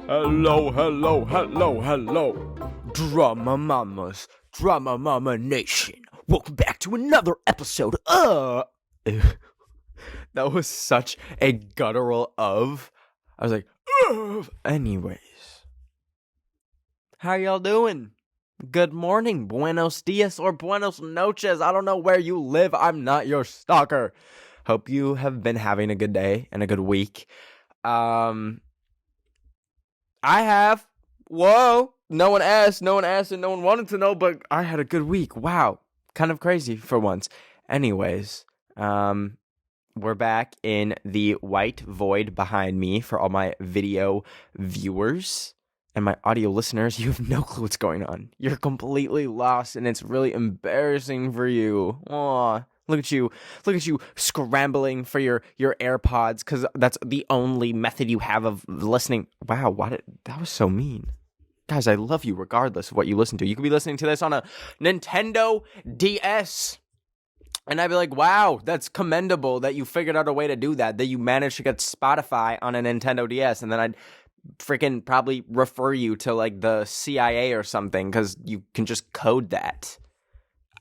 Hello, hello, hello, hello. Drama Mamas, Drama Mama Nation. Welcome back to another episode of... That was such a guttural of. I was like, ugh. Anyways. How y'all doing? Good morning, buenos dias, or buenos noches. I don't know where you live. I'm not your stalker. Hope you have been having a good day and a good week. I have. Whoa. No one asked, and no one wanted to know, but I had a good week. Wow. Kind of crazy for once. Anyways, we're back in the white void behind me for all my video viewers and my audio listeners. You have no clue what's going on. You're completely lost, and it's really embarrassing for you. Aw. Look at you scrambling for your AirPods because that's the only method you have of listening. Wow, that was so mean. Guys, I love you regardless of what you listen to. You could be listening to this on a Nintendo DS. And I'd be like, wow, that's commendable that you figured out a way to do that you managed to get Spotify on a Nintendo DS. And then I'd freaking probably refer you to like the CIA or something because you can just code that.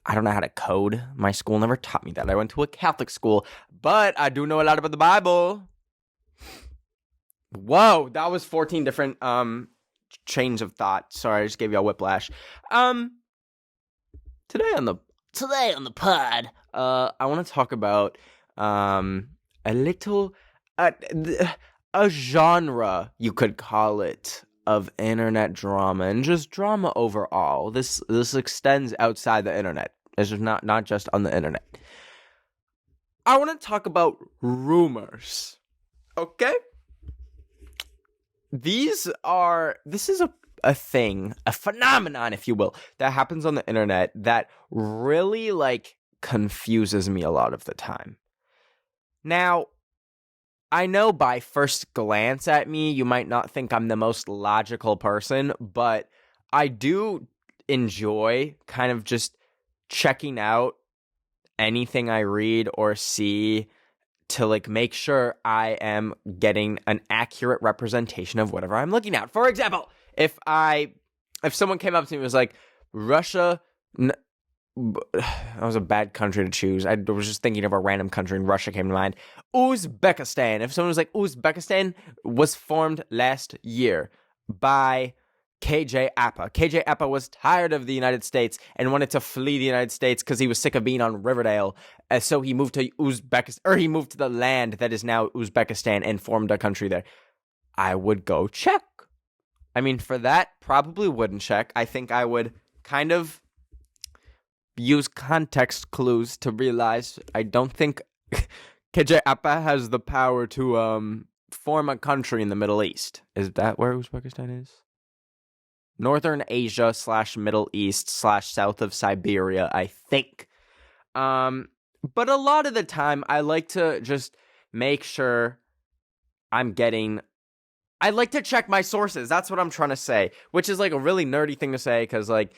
I don't know how to code. My school never taught me that. I went to a Catholic school, but I do know a lot about the Bible. Whoa, that was 14 different chains of thought. Sorry, I just gave y'all whiplash. Today on the pod, I want to talk about a genre, you could call it, of internet drama and just drama overall. This extends outside the internet. It's just not just on the internet. I want to talk about rumors. Okay? This is a thing, a phenomenon, if you will, that happens on the internet that really like confuses me a lot of the time. Now, I know by first glance at me, you might not think I'm the most logical person, but I do enjoy kind of just checking out anything I read or see to like make sure I am getting an accurate representation of whatever I'm looking at. For example, if someone came up to me and was like, Russia... that was a bad country to choose. I was just thinking of a random country and Russia came to mind. Uzbekistan. If someone was like, Uzbekistan was formed last year by KJ Apa. KJ Apa was tired of the United States and wanted to flee the United States because he was sick of being on Riverdale. So he moved to Uzbekistan, or he moved to the land that is now Uzbekistan and formed a country there. I would go check. I mean, for that, probably wouldn't check. I think I would kind of use context clues to realize I don't think KJ Apa has the power to form a country in the Middle East. Is that where Uzbekistan is? Northern Asia / Middle East / south of Siberia, I think. But a lot of the time, I like to just make sure I like to check my sources. That's what I'm trying to say, which is like a really nerdy thing to say because like,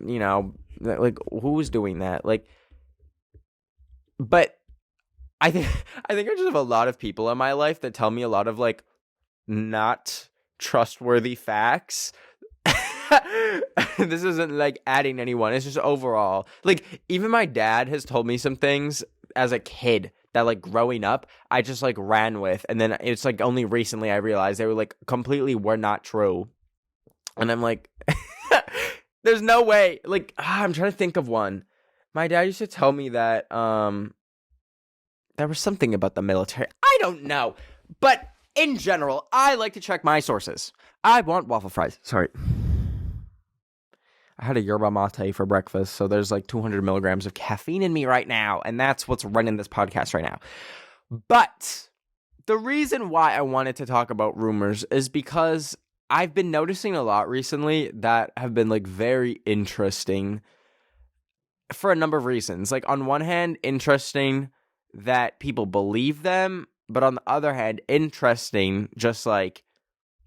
you know, like who's doing that? Like, but I think I just have a lot of people in my life that tell me a lot of like not trustworthy facts. This isn't like adding anyone. It's just overall. Like even my dad has told me some things as a kid that like growing up I just like ran with, and then it's like only recently I realized they were like completely were not true. And I'm like there's no way. Like, I'm trying to think of one. My dad used to tell me that there was something about the military. I don't know. But in general, I like to check my sources. I want waffle fries. Sorry. I had a yerba mate for breakfast, so there's like 200 milligrams of caffeine in me right now, and that's what's running this podcast right now. But the reason why I wanted to talk about rumors is because I've been noticing a lot recently that have been like very interesting for a number of reasons. Like on one hand, interesting that people believe them, but on the other hand, interesting just like,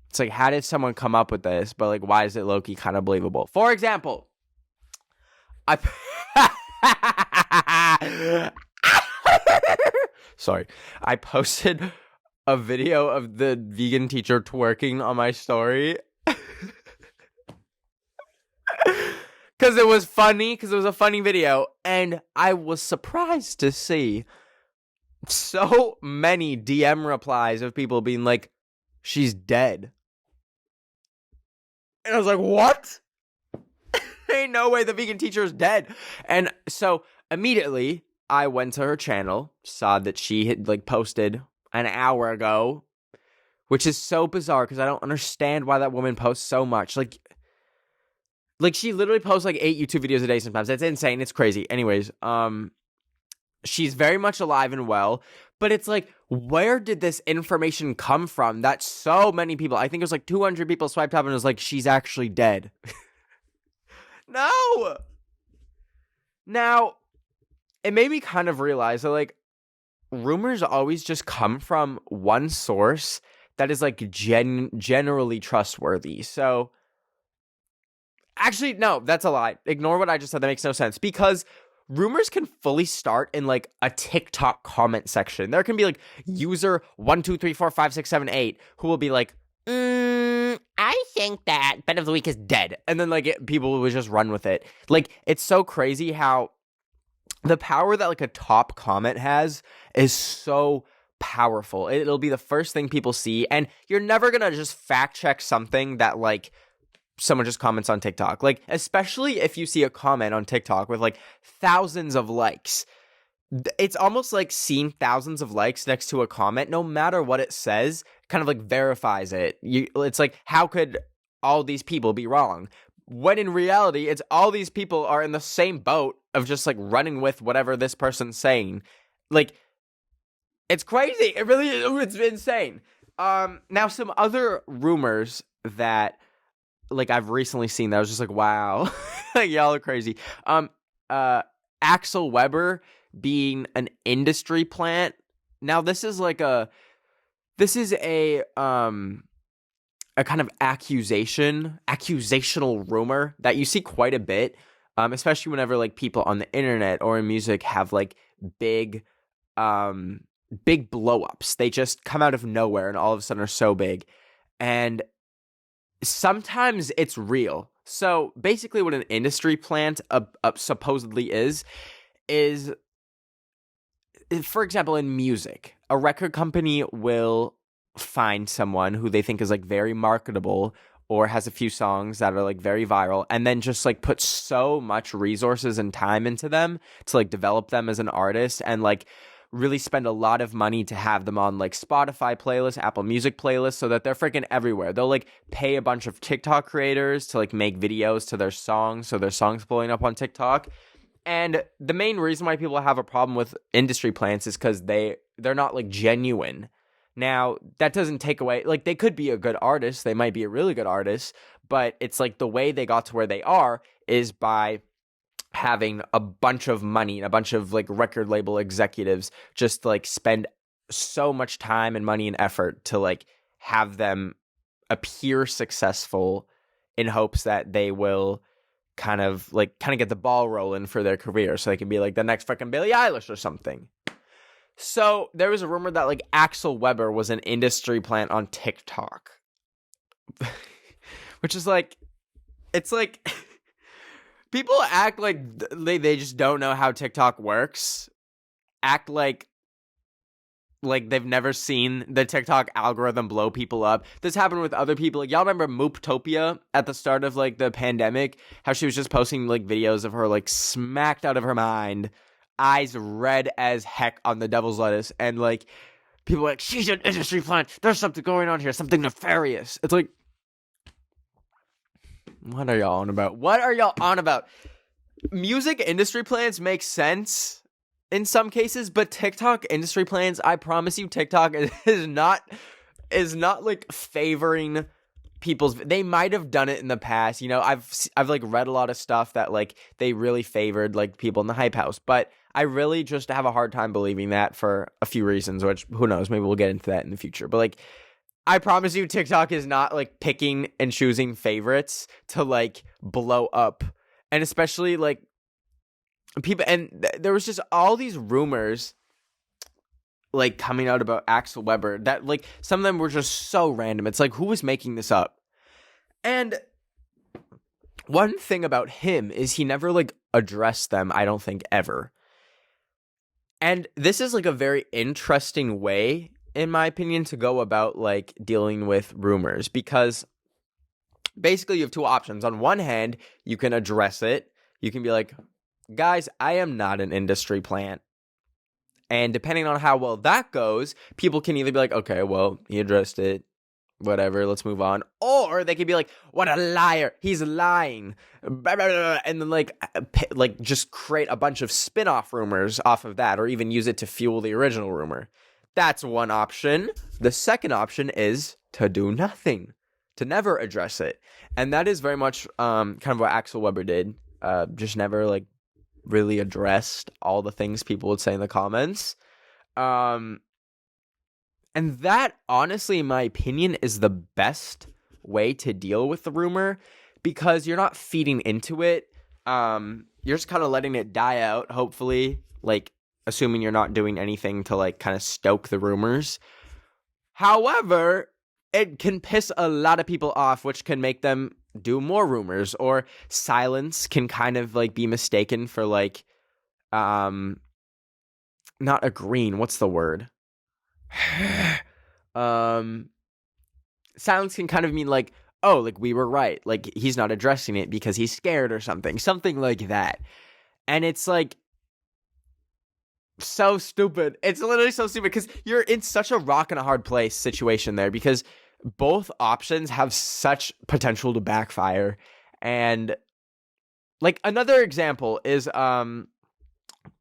it's like, how did someone come up with this? But like, why is it low-key kind of believable? For example, Sorry. I posted a video of the vegan teacher twerking on my story. Because it was funny, because it was a funny video, and I was surprised to see so many DM replies of people being like, she's dead. And I was like, what? Ain't no way the vegan teacher is dead. And so immediately I went to her channel, saw that she had like posted an hour ago, which is so bizarre because I don't understand why that woman posts so much. Like she literally posts like 8 YouTube videos a day sometimes. It's insane. It's crazy. Anyways, she's very much alive and well, but it's like, where did this information come from that so many people, I think it was like 200 people swiped up and was like, she's actually dead. No! Now, it made me kind of realize that like rumors always just come from one source that is like generally trustworthy. So actually, no, that's a lie. Ignore what I just said. That makes no sense. Because rumors can fully start in like a TikTok comment section. There can be like user 1234567 who will be like, I think that Bet of the Week is dead. And then like people will just run with it. Like it's so crazy how the power that like a top comment has is so powerful. It'll be the first thing people see. And you're never going to just fact check something that like someone just comments on TikTok. Like, especially if you see a comment on TikTok with like thousands of likes, it's almost like seeing thousands of likes next to a comment, no matter what it says, kind of like verifies it. It's like, how could all these people be wrong? When in reality, it's all these people are in the same boat of just like running with whatever this person's saying. Like, it's crazy. It really is. It's insane. Now some other rumors that like I've recently seen that I was just like, wow, like y'all are crazy. Axel Weber being an industry plant. Now this is a kind of accusational rumor that you see quite a bit, especially whenever like people on the internet or in music have like big blow ups. They just come out of nowhere and all of a sudden are so big. And sometimes it's real. So basically what an industry plant supposedly is, for example, in music, a record company will find someone who they think is like very marketable or has a few songs that are like very viral and then just like put so much resources and time into them to like develop them as an artist and like really spend a lot of money to have them on like Spotify playlists, Apple Music playlists, so that they're freaking everywhere. They'll like pay a bunch of TikTok creators to like make videos to their songs, so their songs blowing up on TikTok. And the main reason why people have a problem with industry plants is because they're not like genuine. Now, that doesn't take away, like they could be a good artist, they might be a really good artist, but it's like the way they got to where they are is by having a bunch of money and a bunch of like record label executives just like spend so much time and money and effort to like have them appear successful in hopes that they will kind of get the ball rolling for their career so they can be like the next fucking Billie Eilish or something. So there was a rumor that like Axel Weber was an industry plant on TikTok, which is like, it's like people act like they just don't know how TikTok works. Act like they've never seen the TikTok algorithm blow people up. This happened with other people. Like, y'all remember Mooptopia at the start of like the pandemic? How she was just posting like videos of her like smacked out of her mind, eyes red as heck on the devil's lettuce, and like people were like, she's an industry plant. There's something going on here, something nefarious. It's like, what are y'all on about? What are y'all on about? Music industry plans make sense in some cases, but TikTok industry plans, I promise you, TikTok is not like favoring people's. They might have done it in the past. You know, I've like read a lot of stuff that like they really favored like people in the hype house, but I really just have a hard time believing that for a few reasons, which who knows, maybe we'll get into that in the future. But like, I promise you, TikTok is not like picking and choosing favorites to like blow up. And especially like people, and there was just all these rumors like coming out about Axel Weber that like some of them were just so random. It's like, who was making this up? And one thing about him is he never like addressed them, I don't think, ever. And this is like a very interesting way, in my opinion, to go about like dealing with rumors, because basically you have two options. On one hand, you can address it. You can be like, guys, I am not an industry plant. And depending on how well that goes, people can either be like, okay, well, he addressed it, whatever, let's move on. Or they could be like, what a liar, he's lying. Blah, blah, blah, and then like just create a bunch of spin-off rumors off of that, or even use it to fuel the original rumor. That's one option. The second option is to do nothing, to never address it. And that is very much kind of what Axel Weber did. Just never like really addressed all the things people would say in the comments. And that, honestly, in my opinion, is the best way to deal with the rumor, because you're not feeding into it. You're just kind of letting it die out, hopefully, like assuming you're not doing anything to like kind of stoke the rumors. However, it can piss a lot of people off, which can make them do more rumors, or silence can kind of like be mistaken for like not agreeing, what's the word? Silence can kind of mean like, oh, like we were right, like he's not addressing it because he's scared or something like that. And it's like so stupid. It's literally so stupid, because you're in such a rock and a hard place situation there, because both options have such potential to backfire. And like another example is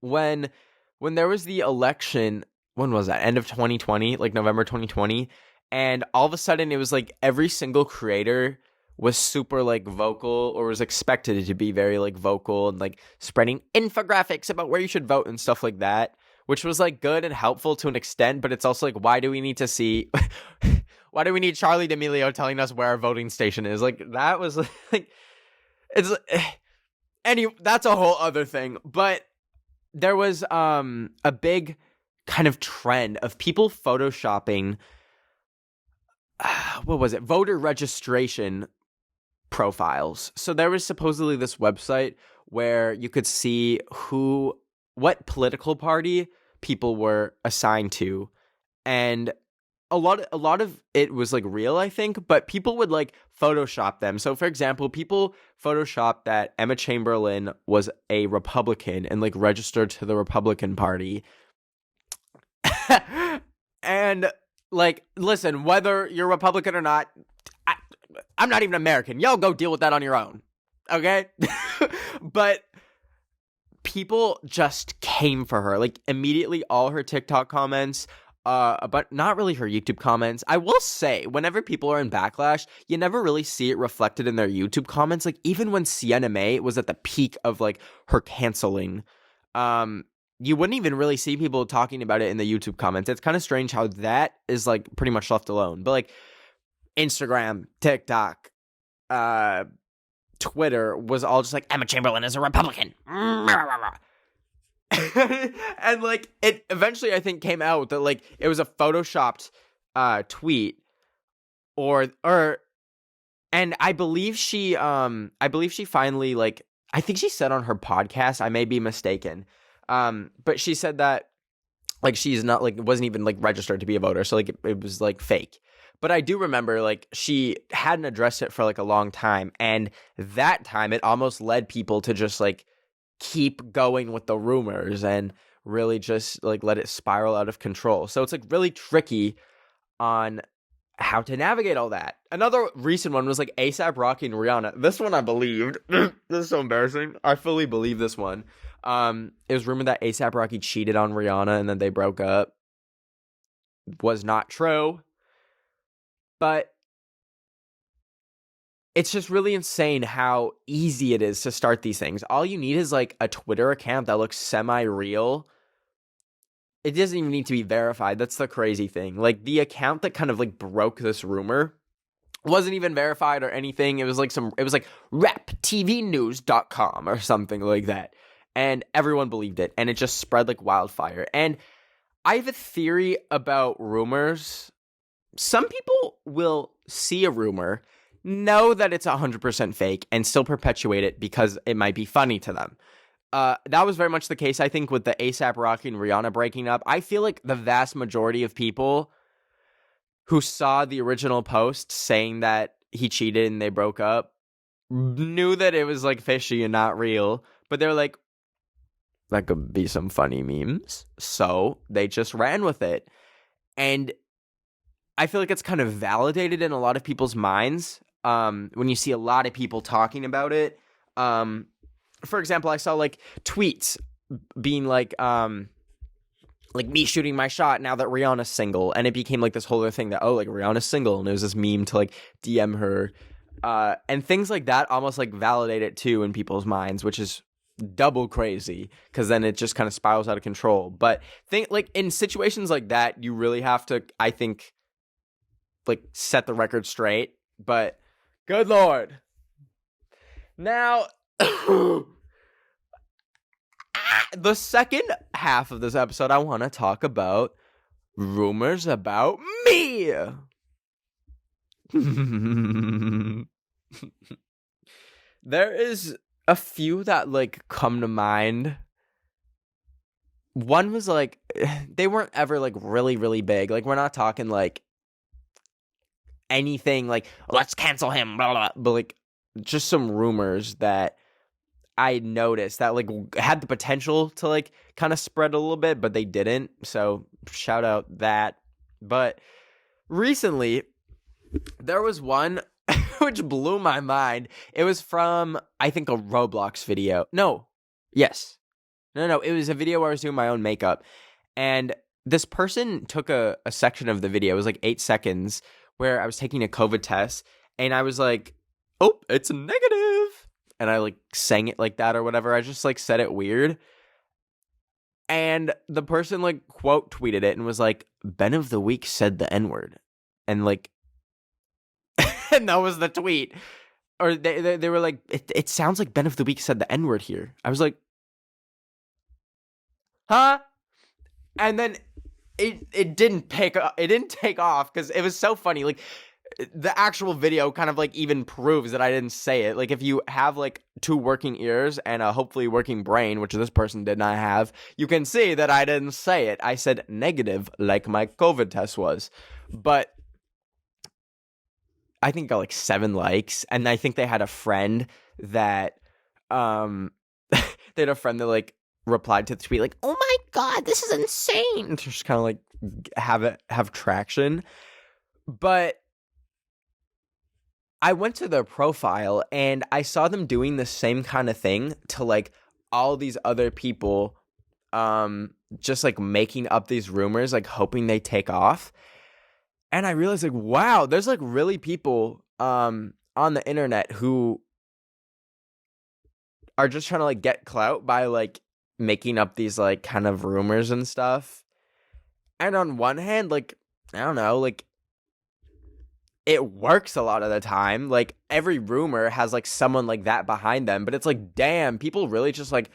when there was the election, when was that? End of 2020, like November 2020, and all of a sudden it was like every single creator was super like vocal, or was expected to be very like vocal and like spreading infographics about where you should vote and stuff like that, which was like good and helpful to an extent. But it's also like, why do we need to see why do we need Charli D'Amelio telling us where our voting station is? Like, that was like, it's anyway, that's a whole other thing. But there was a big kind of trend of people photoshopping what was it, voter registration profiles. So there was supposedly this website where you could see what political party people were assigned to, and a lot of it was like real, I think, but people would like Photoshop them. So for example, people Photoshopped that Emma Chamberlain was a Republican and like registered to the Republican Party. And like, listen, whether you're Republican or not, I'm not even American. Y'all go deal with that on your own. Okay? But people just came for her. Like, immediately, all her TikTok comments, but not really her YouTube comments. I will say, whenever people are in backlash, you never really see it reflected in their YouTube comments. Like, even when Sienna May was at the peak of, like, her canceling, you wouldn't even really see people talking about it in the YouTube comments. It's kind of strange how that is, like, pretty much left alone. But, like, Instagram, TikTok, Twitter was all just like, Emma Chamberlain is a Republican. And, like, it eventually, I think, came out that, like, it was a photoshopped tweet and I believe she finally, like, I think she said on her podcast, I may be mistaken, but she said that, like, she's not, like, wasn't even, like, registered to be a voter, so, like, it was, like, fake. But I do remember, like, she hadn't addressed it for, like, a long time, and that time it almost led people to just, like, keep going with the rumors and really just, like, let it spiral out of control. So it's, like, really tricky on how to navigate all that. Another recent one was, like, A$AP Rocky and Rihanna. This one I believed. This is so embarrassing. I fully believe this one. It was rumored that A$AP Rocky cheated on Rihanna and then they broke up. Was not true. But it's just really insane how easy it is to start these things. All you need is, like, a Twitter account that looks semi-real. It doesn't even need to be verified. That's the crazy thing. Like, the account that kind of, like, broke this rumor wasn't even verified or anything. It was like reptvnews.com or something like that. And everyone believed it. And it just spread like wildfire. And I have a theory about rumors. Some people will see a rumor, know that it's 100% fake, and still perpetuate it because it might be funny to them. That was very much the case, I think, with the A$AP Rocky and Rihanna breaking up. I feel like the vast majority of people who saw the original post saying that he cheated and they broke up knew that it was like fishy and not real, but they're like, that could be some funny memes. So they just ran with it. And I feel like it's kind of validated in a lot of people's minds when you see a lot of people talking about it. For example, I saw like tweets being like me shooting my shot now that Rihanna's single, and it became like this whole other thing that, oh, like Rihanna's single, and it was this meme to like DM her, and things like that almost like validate it too in people's minds, which is double crazy because then it just kind of spirals out of control. But think like in situations like that, you really have to, I think, like set the record straight. But good Lord. Now, the second half of this episode, I want to talk about rumors about me. There is a few that like come to mind. One was like, they weren't ever like really, really big. Like we're not talking like anything like, let's cancel him, blah, blah, but like just some rumors that I noticed that like had the potential to like kind of spread a little bit, but they didn't. So shout out that. But recently there was one which blew my mind. It was from, I think, a Roblox video. No. Yes. No. It was a video where I was doing my own makeup. And this person took a section of the video. It was like 8 seconds where I was taking a COVID test. And I was like, oh, it's negative. And I like sang it like that or whatever. I just like said it weird. And the person like quote tweeted it and was like, Ben of the Week said the N-word. And like, and that was the tweet. Or they were like, it sounds like Ben of the Week said the N-word here. I was like, huh? And then it didn't take off because it was so funny. Like the actual video kind of like even proves that I didn't say it. Like if you have like 2 working ears and a hopefully working brain, which this person did not have, you can see that I didn't say it. I said negative like my COVID test was. But I think got like 7 likes, and I think they had a friend that like replied to the tweet like, oh my god, this is insane, to just kind of like have traction. But I went to their profile and I saw them doing the same kind of thing to like all these other people, just like making up these rumors, like hoping they take off. And I realized, like, wow, there's, like, really people on the internet who are just trying to, like, get clout by, like, making up these, like, kind of rumors and stuff. And on one hand, like, I don't know, like, it works a lot of the time. Like, every rumor has, like, someone like that behind them. But it's like, damn, people really just, like,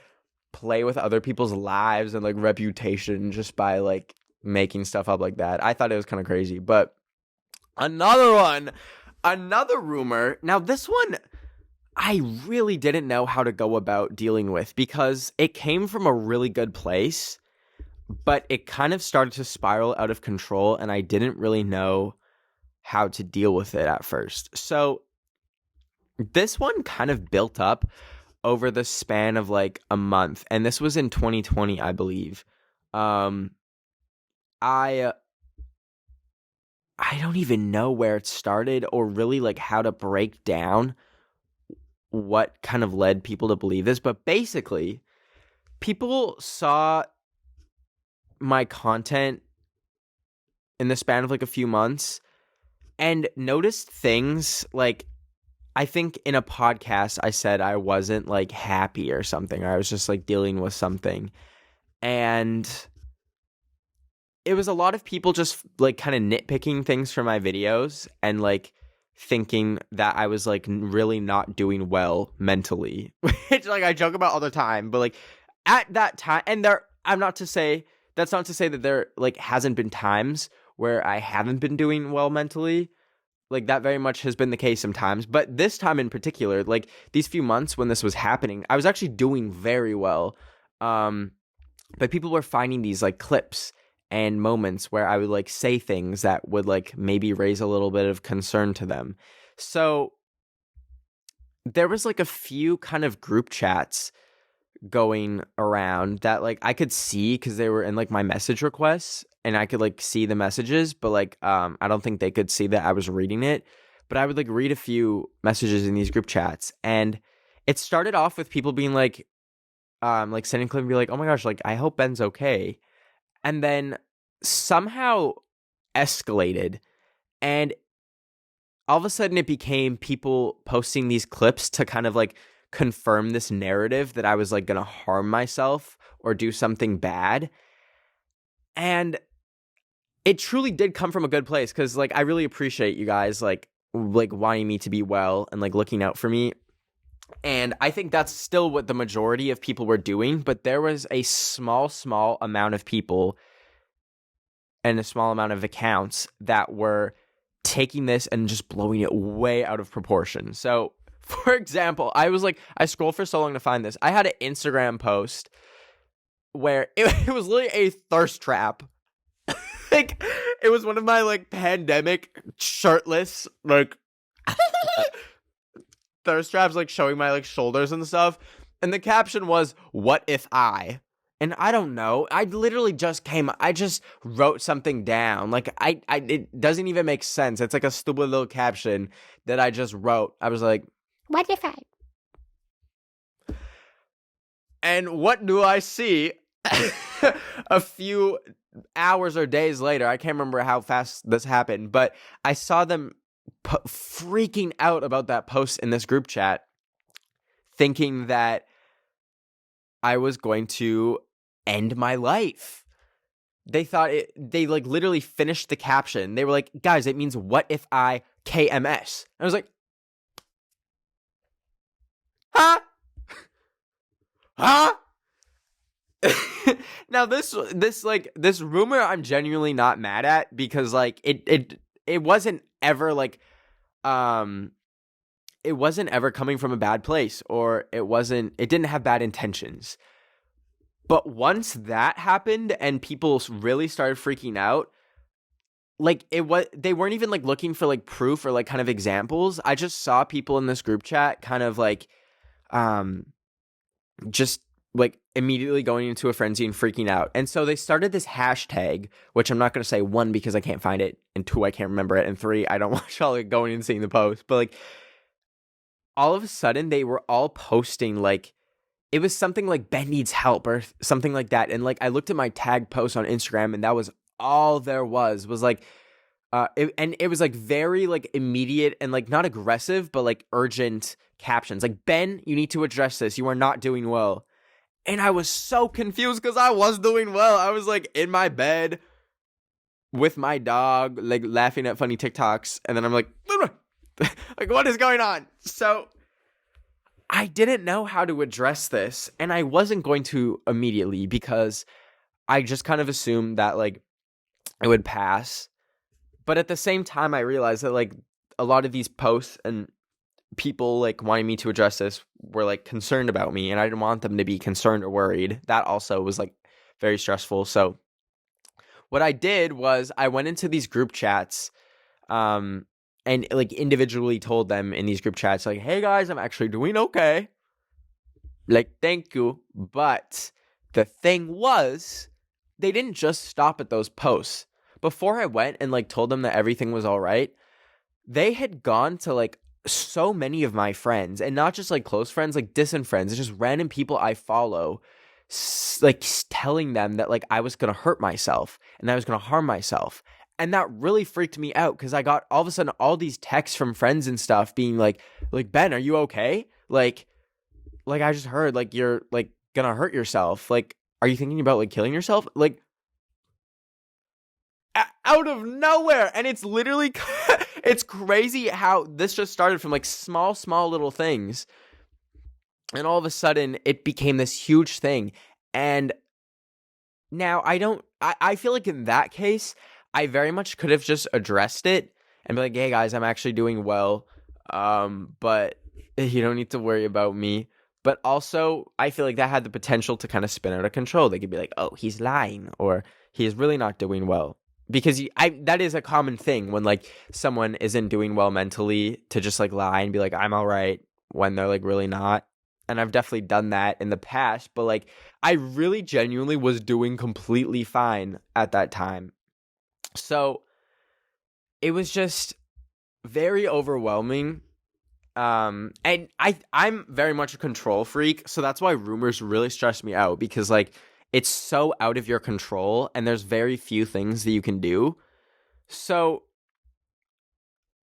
play with other people's lives and, like, reputation just by, like, making stuff up like that. I thought it was kind of crazy. But another rumor. Now this one I really didn't know how to go about dealing with because it came from a really good place, but it kind of started to spiral out of control and I didn't really know how to deal with it at first. So this one kind of built up over the span of like a month, and this was in 2020, I believe. I don't even know where it started or really like how to break down what kind of led people to believe this, but basically people saw my content in the span of like a few months and noticed things like, I think in a podcast I said I wasn't like happy or something, or I was just like dealing with something, and it was a lot of people just like kind of nitpicking things from my videos and like thinking that I was like really not doing well mentally, which like I joke about all the time. But like at that time, and I'm not to say That's not to say that there like hasn't been times where I haven't been doing well mentally. Like that very much has been the case sometimes, but this time in particular, like these few months when this was happening, I was actually doing very well. But people were finding these like clips and moments where I would like say things that would like maybe raise a little bit of concern to them. So there was like a few kind of group chats going around that like I could see because they were in like my message requests and I could like see the messages, but like I don't think they could see that I was reading it. But I would like read a few messages in these group chats, and it started off with people being like sending clip and be like, oh my gosh, like I hope Ben's okay. And then somehow escalated, and all of a sudden it became people posting these clips to kind of like confirm this narrative that I was like gonna harm myself or do something bad. And it truly did come from a good place, because like I really appreciate you guys like wanting me to be well and like looking out for me. And I think that's still what the majority of people were doing, but there was a small amount of people and a small amount of accounts that were taking this and just blowing it way out of proportion. So, for example, I scrolled for so long to find this. I had an Instagram post where it was literally a thirst trap. Like, it was one of my, like, pandemic shirtless, like, thirst traps, like, showing my, like, shoulders and stuff. And the caption was, "What if I?" And I don't know. I just wrote something down. Like, it doesn't even make sense. It's like a stupid little caption that I just wrote. I was like, "What if I?" And what do I see? A few hours or days later, I can't remember how fast this happened, but I saw them freaking out about that post in this group chat, thinking that I was going to end my life. They thought they like literally finished the caption. They were like, "Guys, it means what if I KMS?" I was like, huh? Huh? Now this rumor I'm genuinely not mad at, because like it wasn't ever like it wasn't ever coming from a bad place, or it didn't have bad intentions. But once that happened and people really started freaking out, like they weren't even like looking for like proof or like kind of examples. I just saw people in this group chat kind of like just like immediately going into a frenzy and freaking out. And so they started this hashtag, which I'm not going to say, one, because I can't find it, and two, I can't remember it, and three, I don't want y'all like going and seeing the post. But like all of a sudden they were all posting like it was something like Ben needs help or something like that. And like I looked at my tag post on Instagram, and that was all there was like it was like very like immediate and like not aggressive, but like urgent captions like, "Ben, you need to address this. You are not doing well." And I was so confused because I was doing well. I was like in my bed with my dog, like laughing at funny TikToks. And then I'm like, like, what is going on? So I didn't know how to address this. And I wasn't going to immediately, because I just kind of assumed that like it would pass. But at the same time, I realized that like a lot of these posts and people like wanting me to address this were like concerned about me, and I didn't want them to be concerned or worried. That also was like very stressful. So what I did was I went into these group chats and like individually told them in these group chats like, "Hey guys, I'm actually doing okay. Like, thank you." But the thing was, they didn't just stop at those posts. Before I went and like told them that everything was all right, they had gone to like so many of my friends, and not just like close friends, like distant friends, just random people I follow, like telling them that like I was gonna hurt myself and I was gonna harm myself. And that really freaked me out, because I got all of a sudden all these texts from friends and stuff being like, "Ben, are you okay? Like I just heard like you're like gonna hurt yourself. Like, are you thinking about like killing yourself?" Like out of nowhere. And it's literally it's crazy how this just started from like small little things, and all of a sudden it became this huge thing. And Now, I feel like in that case, I very much could have just addressed it and be like, hey guys, I'm actually doing well. But you don't need to worry about me. But also, I feel like that had the potential to kind of spin out of control. They could be like, oh, he's lying, or he is really not doing well. Because that is a common thing when like someone isn't doing well mentally, to just like lie and be like, I'm all right, when they're like really not. And I've definitely done that in the past, but like I really genuinely was doing completely fine at that time. So it was just very overwhelming. And I'm very much a control freak, so that's why rumors really stress me out, because like it's so out of your control and there's very few things that you can do. So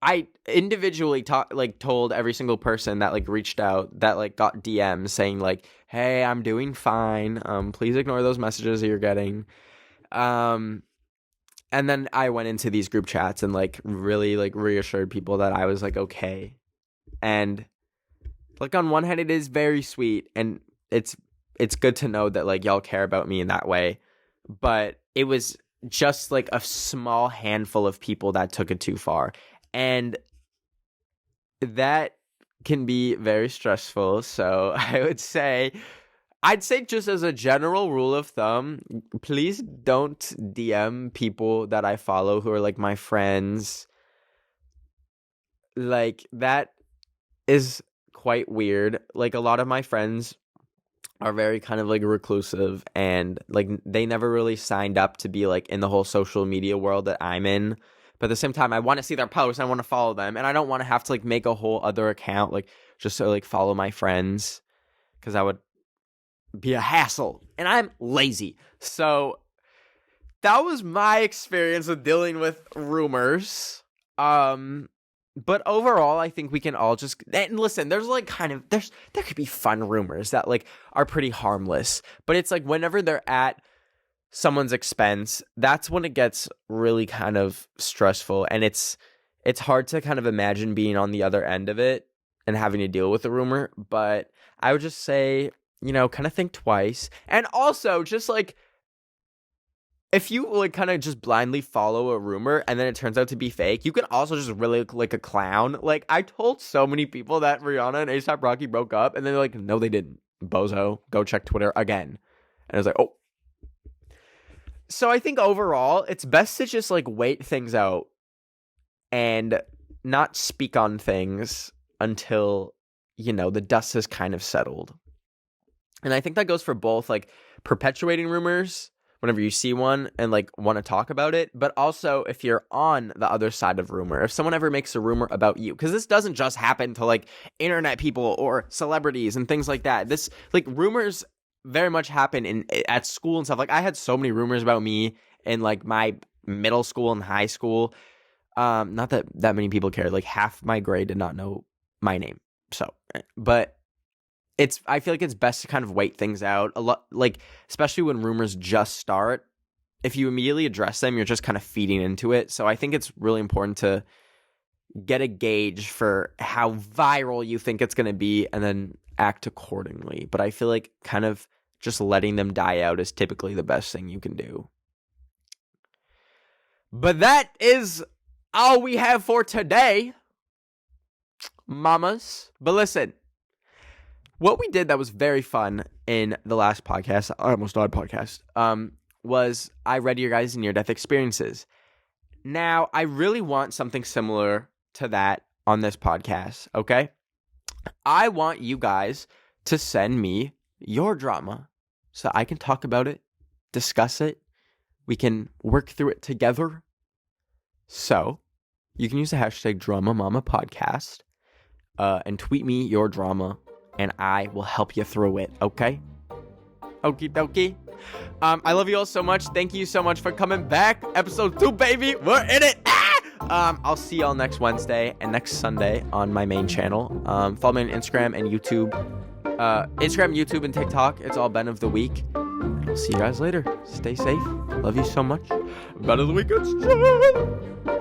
I individually told every single person that like reached out, that like got DMs saying like, hey, I'm doing fine. Please ignore those messages that you're getting. And then I went into these group chats and like really like reassured people that I was like okay. And like on one hand, it is very sweet, and it's good to know that like y'all care about me in that way. But it was just like a small handful of people that took it too far, and that can be very stressful. So I'd say just as a general rule of thumb, please don't DM people that I follow who are like my friends. Like that is quite weird. Like a lot of my friends are very kind of like reclusive, and like they never really signed up to be like in the whole social media world that I'm in. But at the same time, I want to see their posts, I want to follow them, and I don't want to have to like make a whole other account like just to like follow my friends, because that would be a hassle, and I'm lazy. So that was my experience with dealing with rumors. But overall, I think we can all just, and listen, there's like there could be fun rumors that like are pretty harmless, but it's like whenever they're at someone's expense, that's when it gets really kind of stressful, and it's hard to kind of imagine being on the other end of it and having to deal with a rumor. But I would just say, kind of think twice, and also just like, if you like kind of just blindly follow a rumor and then it turns out to be fake, you can also just really look like a clown. Like I told so many people that Rihanna and A$AP Rocky broke up, and they're like, no, they didn't. Bozo, go check Twitter again. And I was like, oh. So I think overall, it's best to just like wait things out and not speak on things until, the dust has kind of settled. And I think that goes for both like perpetuating rumors whenever you see one and like want to talk about it, but also if you're on the other side of rumor, if someone ever makes a rumor about you, because this doesn't just happen to like internet people or celebrities and things like that. This like rumors very much happen at school and stuff. Like I had so many rumors about me in like my middle school and high school. Not that many people cared. Like half my grade did not know my name. So, but I feel like it's best to kind of wait things out a lot, like especially when rumors just start. If you immediately address them, you're just kind of feeding into it. So I think it's really important to get a gauge for how viral you think it's going to be and then act accordingly. But I feel like kind of just letting them die out is typically the best thing you can do. But that is all we have for today, mamas. But listen, what we did that was very fun in the last podcast, I almost died podcast, was I read your guys' near-death experiences. Now, I really want something similar to that on this podcast, okay? I want you guys to send me your drama so I can talk about it, discuss it, we can work through it together. So, you can use the hashtag DramaMamaPodcast and tweet me your drama, and I will help you through it, okay? Okie dokie. I love you all so much. Thank you so much for coming back. Episode 2, baby. We're in it. I'll see y'all next Wednesday and next Sunday on my main channel. Follow me on Instagram and YouTube. Instagram, YouTube, and TikTok. It's all Ben of the Week. And I'll see you guys later. Stay safe. Love you so much. Ben of the Week. It's